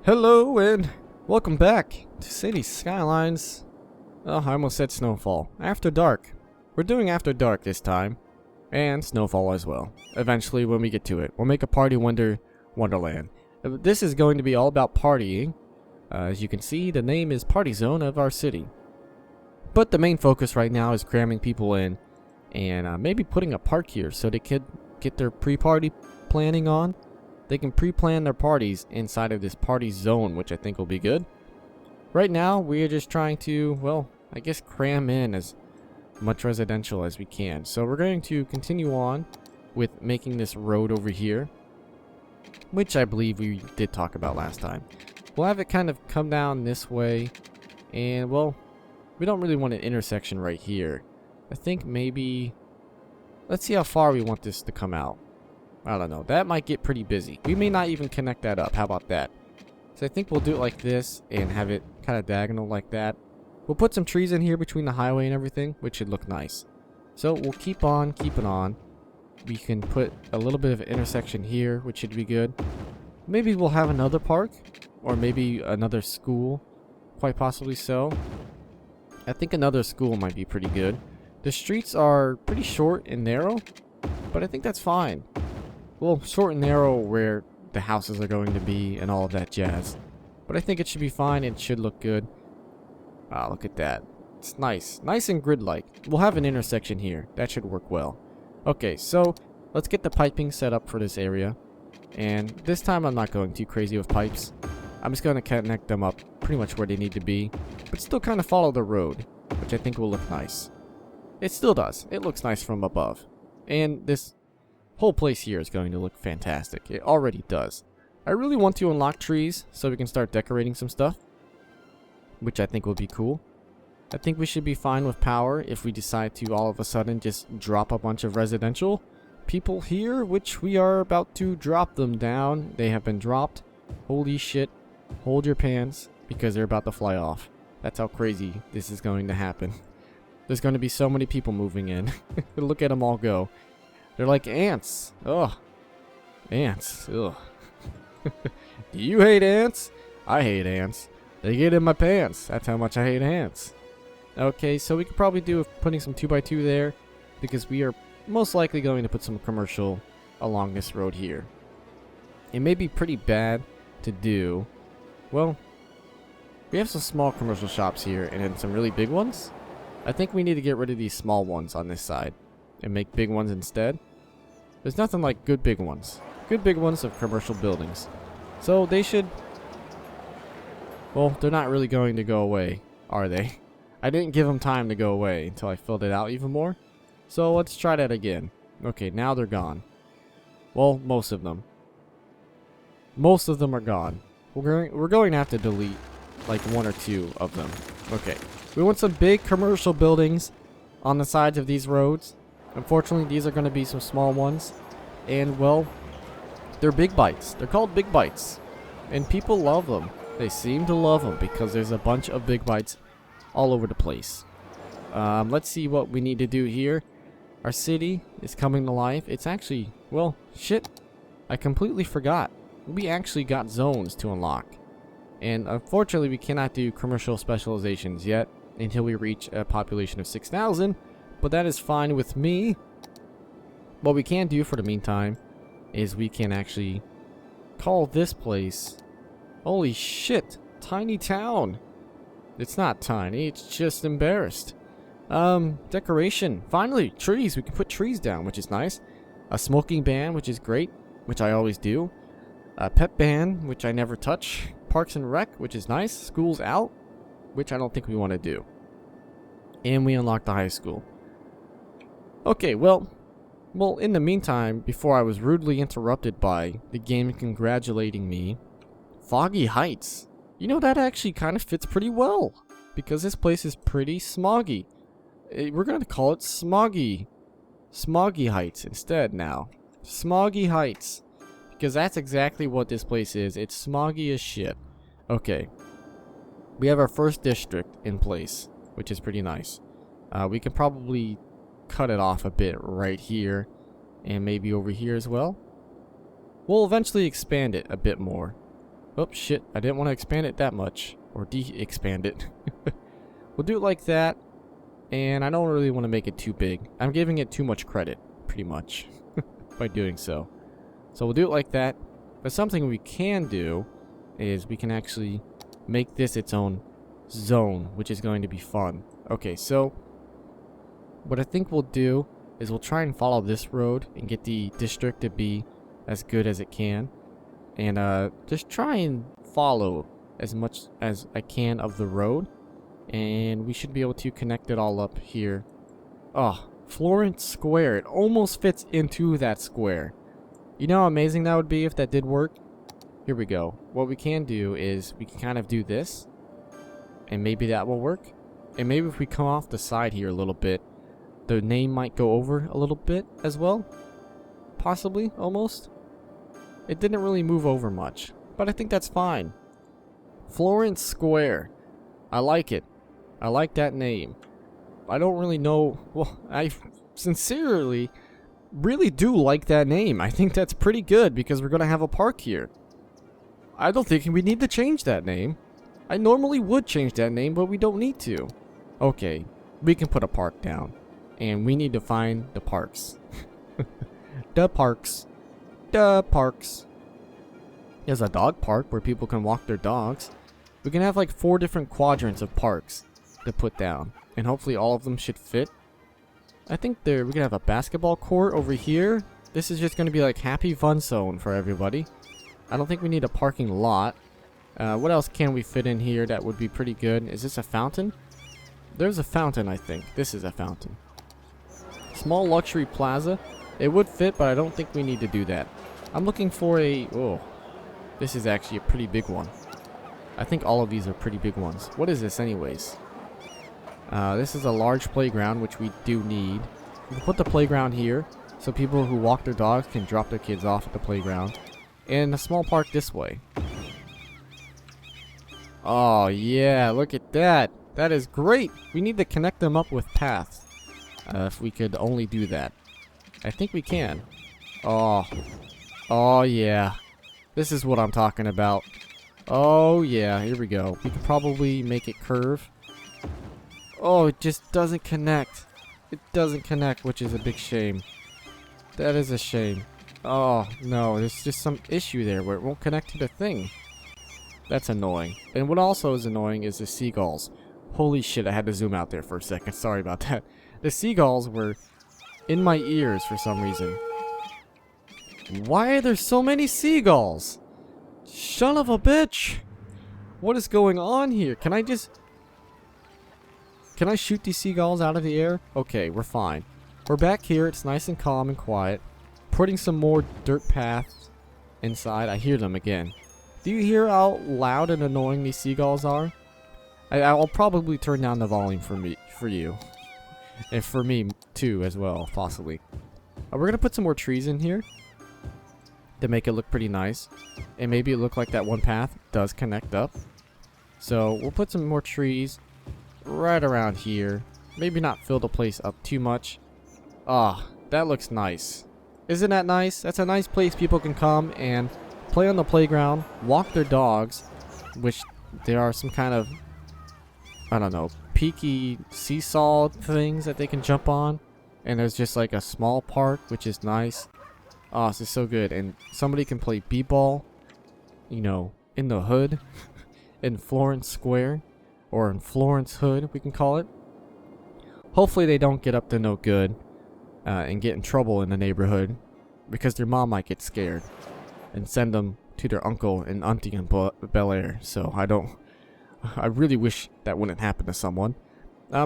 Hello and welcome back to Cities Skylines. Oh, I almost said Snowfall. After Dark. We're doing After Dark this time. And Snowfall as well. Eventually when we get to it. We'll make a party wonderland. This is going to be all about partying. As you can see, the name is Party Zone of our city. But the main focus right now is cramming people in. And maybe putting a park here so they could get their pre-party planning on. They can pre-plan their parties inside of this party zone, which I think will be good. Right now, we are just trying to, well, I guess cram in as much residential as we can. So we're going to continue on with making this road over here, which I believe we did talk about last time. We'll have it kind of come down this way, and, well, we don't really want an intersection right here. I think maybe, let's see how far we want this to come out. I don't know. That might get pretty busy. We may not even connect that up. How about that? So I think we'll do it like this and have it kind of diagonal like that. We'll put some trees in here between the highway and everything, which should look nice. So we'll keep on keeping on. We can put a little bit of an intersection here, which should be good. Maybe we'll have another park or maybe another school. Quite possibly so. I think another school might be pretty good. The streets are pretty short and narrow, but I think that's fine. Well, short and narrow where the houses are going to be and all of that jazz. But I think it should be fine and it should look good. Ah, look at that. It's nice. Nice and grid-like. We'll have an intersection here. That should work well. Okay, so let's get the piping set up for this area. And this time I'm not going too crazy with pipes. I'm just going to connect them up pretty much where they need to be. But still kind of follow the road, which I think will look nice. It still does. It looks nice from above. And this whole place here is going to look fantastic. It already does. I really want to unlock trees so we can start decorating some stuff, which I think will be cool. I think we should be fine with power if we decide to all of a sudden just drop a bunch of residential people here, which we are about to drop them down. They have been dropped. Holy shit. Hold your pants because they're about to fly off. That's how crazy this is going to happen. There's going to be so many people moving in. Look at them all go. They're like ants. Ugh. Ants. Ugh. Do you hate ants? I hate ants. They get in my pants. That's how much I hate ants. Okay, so we could probably do with putting some 2x2 there, because we are most likely going to put some commercial along this road here. It may be pretty bad to do. Well, we have some small commercial shops here and then some really big ones. I think we need to get rid of these small ones on this side and make big ones instead. There's nothing like good big ones. Good big ones of commercial buildings. So they should... Well, they're not really going to go away, are they? I didn't give them time to go away until I filled it out even more. So let's try that again. Okay, now they're gone. Well, most of them. Most of them are gone. We're going to have to delete like one or two of them. Okay. We want some big commercial buildings on the sides of these roads. Unfortunately, these are going to be some small ones. And, well, they're big bites. They're called big bites. And people love them. They seem to love them because there's a bunch of big bites all over the place. Let's see what we need to do here. Our city is coming to life. It's actually, well, shit. I completely forgot. We actually got zones to unlock. And unfortunately, we cannot do commercial specializations yet until we reach a population of 6,000. But that is fine with me. What we can do for the meantime is we can actually call this place... Holy shit! Tiny town! It's not tiny, it's just embarrassed. Decoration. Finally, trees. We can put trees down, which is nice. A smoking ban, which is great, which I always do. A pet ban, which I never touch. Parks and Rec, which is nice. Schools out, which I don't think we want to do. And we unlocked the high school. Okay, well, in the meantime, before I was rudely interrupted by the game congratulating me, Foggy Heights. You know, that actually kind of fits pretty well, because this place is pretty smoggy. We're going to call it Smoggy. Smoggy Heights instead now. Smoggy Heights. Because that's exactly what this place is. It's smoggy as shit. Okay. We have our first district in place, which is pretty nice. We can probably cut it off a bit right here, and maybe over here as well. We'll eventually expand it a bit more. Oh, shit. I didn't want to expand it that much. Or de-expand it. We'll do it like that. And I don't really want to make it too big. I'm giving it too much credit, pretty much, by doing so. So we'll do it like that. But something we can do is we can actually make this its own zone, which is going to be fun. Okay, so what I think we'll do is we'll try and follow this road and get the district to be as good as it can. And just try and follow as much as I can of the road. And we should be able to connect it all up here. Oh, Florence Square. It almost fits into that square. You know how amazing that would be if that did work? Here we go. What we can do is we can kind of do this. And maybe that will work. And maybe if we come off the side here a little bit, the name might go over a little bit as well. Possibly, almost. It didn't really move over much, but I think that's fine. Florence Square. I like it. I like that name. I don't really know. Well, I sincerely really do like that name. I think that's pretty good because we're going to have a park here. I don't think we need to change that name. I normally would change that name, but we don't need to. Okay, we can put a park down. And we need to find the parks. The parks. The parks. There's a dog park where people can walk their dogs. We can have like 4 different quadrants of parks to put down. And hopefully all of them should fit. I think we can have a basketball court over here. This is just going to be like happy fun zone for everybody. I don't think we need a parking lot. What else can we fit in here that would be pretty good? Is this a fountain? There's a fountain, I think. This is a fountain. Small luxury plaza. It would fit, but I don't think we need to do that. I'm looking for a... Oh, this is actually a pretty big one. I think all of these are pretty big ones. What is this anyways? This is a large playground, which we do need. We can put the playground here, so people who walk their dogs can drop their kids off at the playground. And a small park this way. Oh, yeah, look at that. That is great. We need to connect them up with paths. If we could only do that. I think we can. Oh. Oh, yeah. This is what I'm talking about. Oh, yeah. Here we go. We could probably make it curve. Oh, it just doesn't connect. It doesn't connect, which is a big shame. That is a shame. Oh, no. There's just some issue there where it won't connect to the thing. That's annoying. And what also is annoying is the seagulls. Holy shit, I had to zoom out there for a second. Sorry about that. The seagulls were in my ears for some reason. Why are there so many seagulls? Son of a bitch! What is going on here? Can I shoot these seagulls out of the air? Okay, we're fine. We're back here. It's nice and calm and quiet. Putting some more dirt paths inside. I hear them again. Do you hear how loud and annoying these seagulls are? I'll probably turn down the volume for you. And for me, too, as well, possibly. We're going to put some more trees in here to make it look pretty nice. And maybe it look like that one path does connect up. So, we'll put some more trees right around here. Maybe not fill the place up too much. Ah, that looks nice. Isn't that nice? That's a nice place people can come and play on the playground, walk their dogs, which there are some kind of, I don't know, peaky seesaw things that they can jump on. And there's just like a small park, which is nice. Oh, this is so good. And somebody can play b-ball, you know, in the hood, in Florence Square, or in Florence Hood, we can call it. Hopefully they don't get up to no good and get in trouble in the neighborhood, because their mom might get scared and send them to their uncle and auntie in Bel Air. So I really wish that wouldn't happen to someone.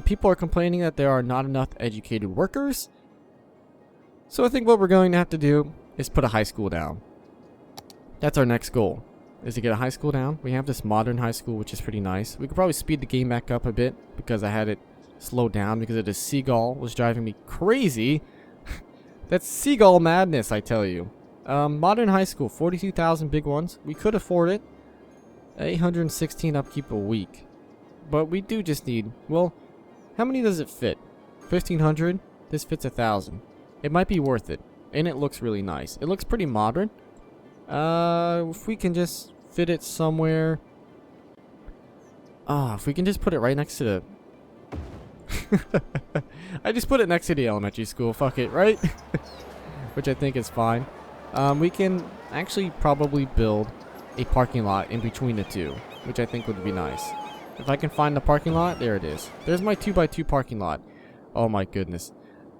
People are complaining that there are not enough educated workers. So I think what we're going to have to do is put a high school down. That's our next goal, is to get a high school down. We have this modern high school, which is pretty nice. We could probably speed the game back up a bit because I had it slowed down because of the seagull was driving me crazy. That's seagull madness, I tell you. Modern high school, 42,000 big ones. We could afford it. 816 upkeep a week. But we do just need, well, how many does it fit? 1,500? This fits 1,000. It might be worth it. And it looks really nice. It looks pretty modern. If we can just fit it somewhere. If we can just put it right next to the... I just put it next to the elementary school. Fuck it, right? Which I think is fine. We can actually probably build a parking lot in between the two, which I think would be nice. If I can find the parking lot, there it is. There's my 2x2 parking lot. Oh my goodness.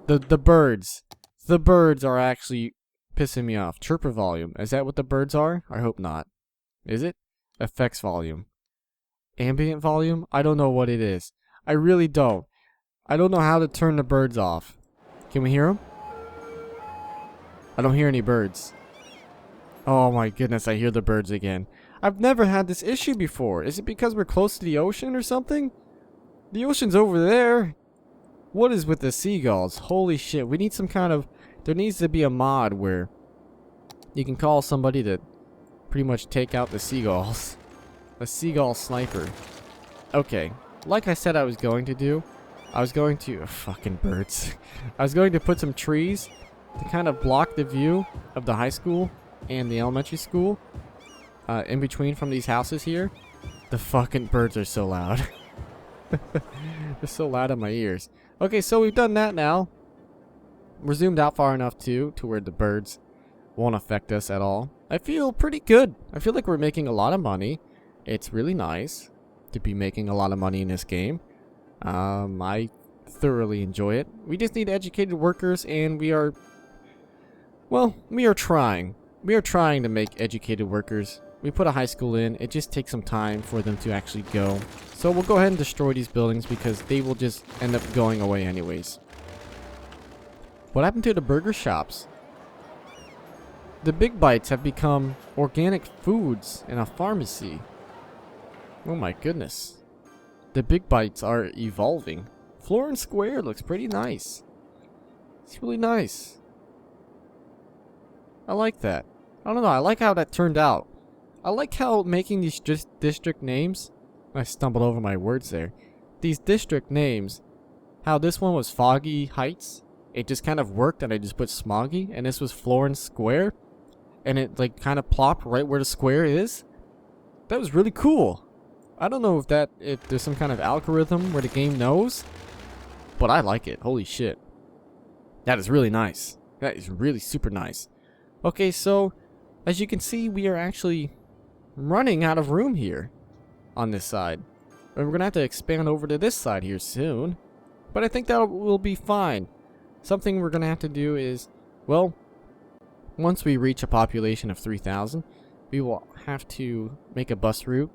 The birds. The birds are actually pissing me off. Chirper volume. Is that what the birds are? I hope not. Is it? Effects volume. Ambient volume? I don't know what it is. I really don't. I don't know how to turn the birds off. Can we hear them? I don't hear any birds. Oh my goodness, I hear the birds again. I've never had this issue before. Is it because we're close to the ocean or something? The ocean's over there. What is with the seagulls? Holy shit, we need some kind of... There needs to be a mod where you can call somebody to pretty much take out the seagulls. A seagull sniper. Okay, like I said I was going to do, I was going to... fucking birds. I was going to put some trees to kind of block the view of the high school and the elementary school in between from these houses here. The fucking birds are so loud. They're so loud in my ears. Okay, so we've done that now. We're zoomed out far enough too to where the birds won't affect us at all. I feel pretty good. I feel like we're making a lot of money. It's really nice to be making a lot of money in this game. I thoroughly enjoy it. We just need educated workers, and we are... well, we are trying. We are trying to make educated workers. We put a high school in. It just takes some time for them to actually go. So we'll go ahead and destroy these buildings because they will just end up going away anyways. What happened to the burger shops? The Big Bites have become organic foods in a pharmacy. Oh my goodness. The Big Bites are evolving. Floor and Square looks pretty nice. It's really nice. I like that. I don't know, I like how that turned out. I like how making these district names... I stumbled over my words there. These district names, how this one was Foggy Heights. It just kind of worked and I just put Smoggy. And this was Florence Square. And it like kind of plopped right where the square is. That was really cool. I don't know if there's some kind of algorithm where the game knows. But I like it. Holy shit. That is really nice. That is really super nice. Okay, so as you can see, we are actually running out of room here on this side. And we're going to have to expand over to this side here soon. But I think that will be fine. Something we're going to have to do is, well, once we reach a population of 3,000, we will have to make a bus route,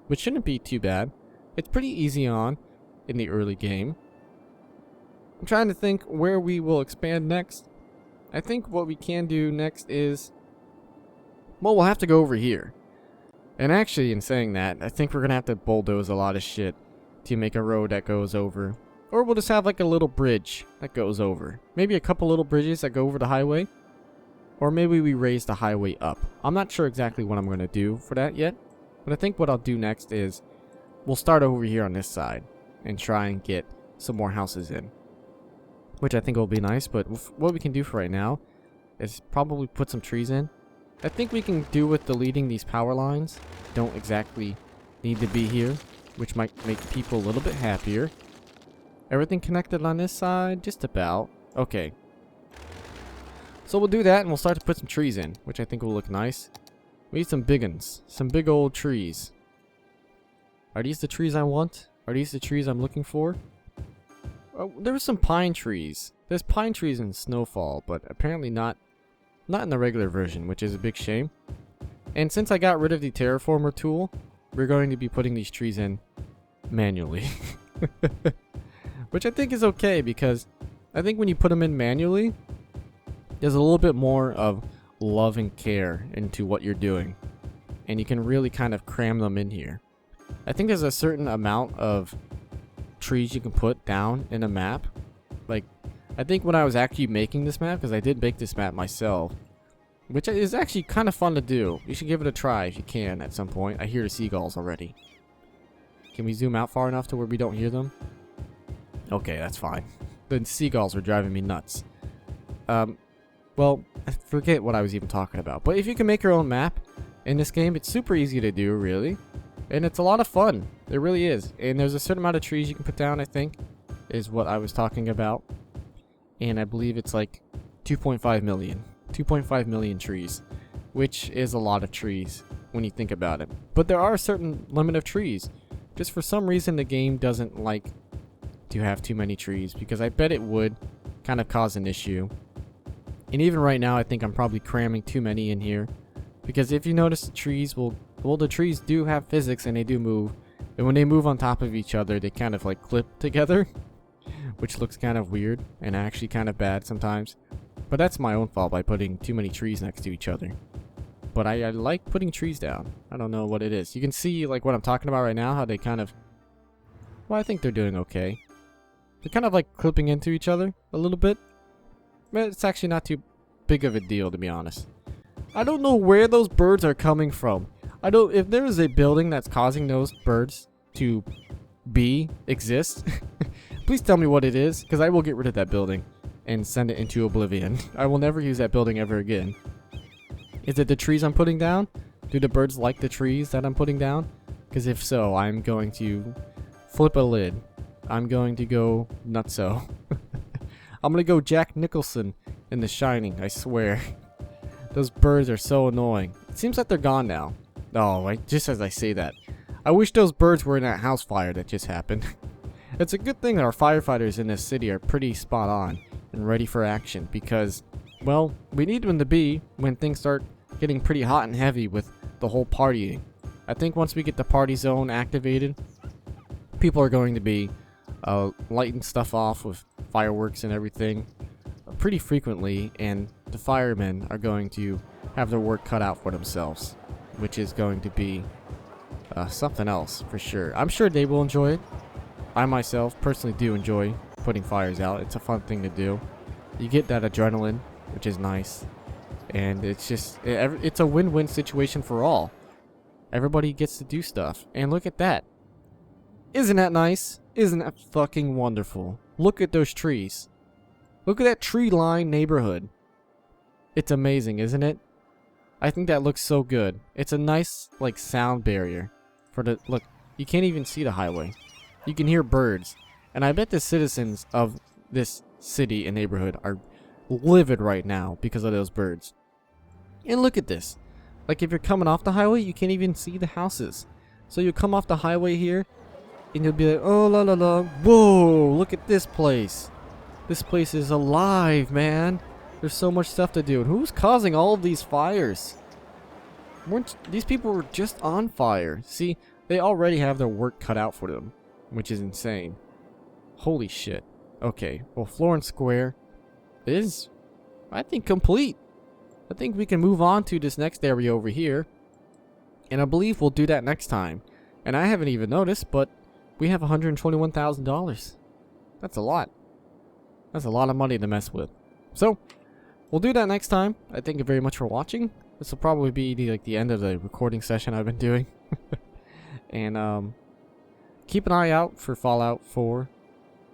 which shouldn't be too bad. It's pretty easy on in the early game. I'm trying to think where we will expand next. I think what we can do next is, well, we'll have to go over here. And actually, in saying that, I think we're going to have to bulldoze a lot of shit to make a road that goes over. Or we'll just have like a little bridge that goes over. Maybe a couple little bridges that go over the highway. Or maybe we raise the highway up. I'm not sure exactly what I'm going to do for that yet. But I think what I'll do next is we'll start over here on this side and try and get some more houses in. Which I think will be nice, but what we can do for right now is probably put some trees in. I think we can do with deleting these power lines. Don't exactly need to be here, which might make people a little bit happier. Everything connected on this side? Just about. Okay. So we'll do that and we'll start to put some trees in, which I think will look nice. We need some big ones. Some big old trees. Are these the trees I want? Are these the trees I'm looking for? Oh, there were some pine trees. There's pine trees in Snowfall, but apparently not in the regular version, which is a big shame. And since I got rid of the terraformer tool, we're going to be putting these trees in manually. Which I think is okay, because I think when you put them in manually, there's a little bit more of love and care into what you're doing. And you can really kind of cram them in here. I think there's a certain amount of trees you can put down in a map. Like, I think when I was actually making this map, because I did make this map myself, which is actually kind of fun to do. You should give it a try if you can at some point. I hear the seagulls already. Can we zoom out far enough to where we don't hear them? Okay, that's fine. The seagulls were driving me nuts. Well, I forget what I was even talking about. But if you can make your own map, in this game. It's super easy to do, really. And it's a lot of fun. It really is. And there's a certain amount of trees you can put down, I think, is what I was talking about. And I believe it's like 2.5 million. 2.5 million trees, which is a lot of trees when you think about it. But there are a certain limit of trees. Just for some reason, the game doesn't like to have too many trees, because I bet it would kind of cause an issue. And even right now, I think I'm probably cramming too many in here. Because if you notice, the trees will... Well, the trees do have physics and they do move. And when they move on top of each other, they kind of like clip together. Which looks kind of weird and actually kind of bad sometimes. But that's my own fault by putting too many trees next to each other. But I like putting trees down. I don't know what it is. You can see like what I'm talking about right now, how they kind of... Well, I think they're doing okay. They're kind of like clipping into each other a little bit. But it's actually not too big of a deal, to be honest. I don't know where those birds are coming from. If there is a building that's causing those birds to exist, please tell me what it is, because I will get rid of that building and send it into oblivion. I will never use that building ever again. Is it the trees I'm putting down? Do the birds like the trees that I'm putting down? Because if so, I'm going to flip a lid. I'm going to go nutso. I'm going to go Jack Nicholson in The Shining, I swear. Those birds are so annoying. It seems like they're gone now. Oh, just as I say that. I wish those birds were in that house fire that just happened. It's a good thing that our firefighters in this city are pretty spot on and ready for action, because, well, we need them to be when things start getting pretty hot and heavy with the whole partying. I think once we get the party zone activated, people are going to be lighting stuff off with fireworks and everything pretty frequently, and the firemen are going to have their work cut out for themselves, which is going to be something else for sure. I'm sure they will enjoy it. I myself personally do enjoy putting fires out. It's a fun thing to do. You get that adrenaline, which is nice, and it's just it's a win-win situation for all. Everybody gets to do stuff, and look at that. Isn't that nice? Isn't that fucking wonderful? Look at those trees. Look at that tree-lined neighborhood. It's amazing, isn't it? I think that looks so good. It's a nice, like, sound barrier for the... Look, you can't even see the highway. You can hear birds. And I bet the citizens of this city and neighborhood are livid right now because of those birds. And look at this. Like, if you're coming off the highway, you can't even see the houses. So you come off the highway here, and you'll be like, oh, la la la. Whoa, look at this place. This place is alive, man. There's so much stuff to do. And who's causing all of these fires? These people were just on fire. See, they already have their work cut out for them, which is insane. Holy shit. Okay, well, Florence Square is, I think, complete. I think we can move on to this next area over here. And I believe we'll do that next time. And I haven't even noticed, but we have $121,000. That's a lot. That's a lot of money to mess with. So, we'll do that next time. I thank you very much for watching. This will probably be the end of the recording session I've been doing. And keep an eye out for Fallout 4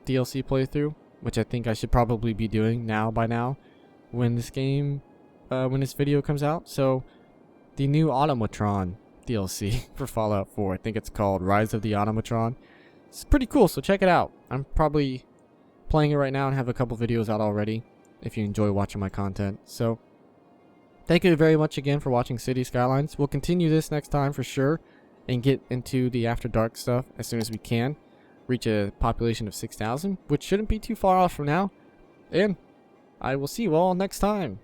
DLC playthrough, which I think I should probably be doing by now when this video comes out. So, the new Automatron DLC for Fallout 4. I think it's called Rise of the Automatron. It's pretty cool, so check it out. I'm probably playing it right now and have a couple videos out already if you enjoy watching my content. So, thank you very much again for watching Cities Skylines. We'll continue this next time for sure and get into the After Dark stuff as soon as we can. Reach a population of 6,000, which shouldn't be too far off from now. And I will see you all next time.